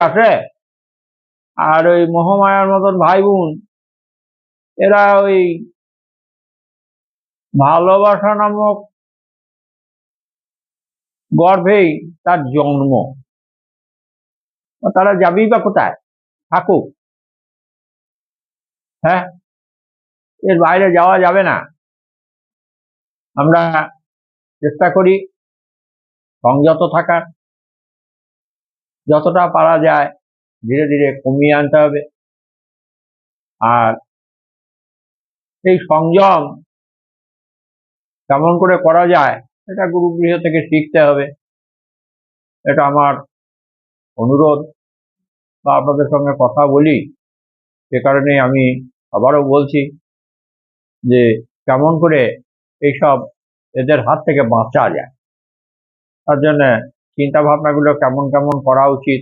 আছে, আর ওই মোহমায়ার মতন ভাই বোন এরা ওই ভালোবাসা নামক গর্ভেই তার জন্ম। তারা যাবেই বা কোথায়, থাকুক। হ্যাঁ, এর বাইরে যাওয়া যাবে না। আমরা চেষ্টা করি সংযত থাকার, যতটা পারা যায় ধীরে ধীরে কমিয়ে আনতে হবে। আর এই সংযম কেমন করে করা যায় এটা গুরুগৃহ থেকে শিখতে হবে। এটা আমার অনুরোধ, বা আপনাদের সঙ্গে কথা বলি সে কারণে আমি আবারও বলছি যে কেমন করে এইসব এদের হাত থেকে বাঁচা যায়, তার জন্য চিন্তা ভাবনাগুলো কেমন কেমন করা উচিত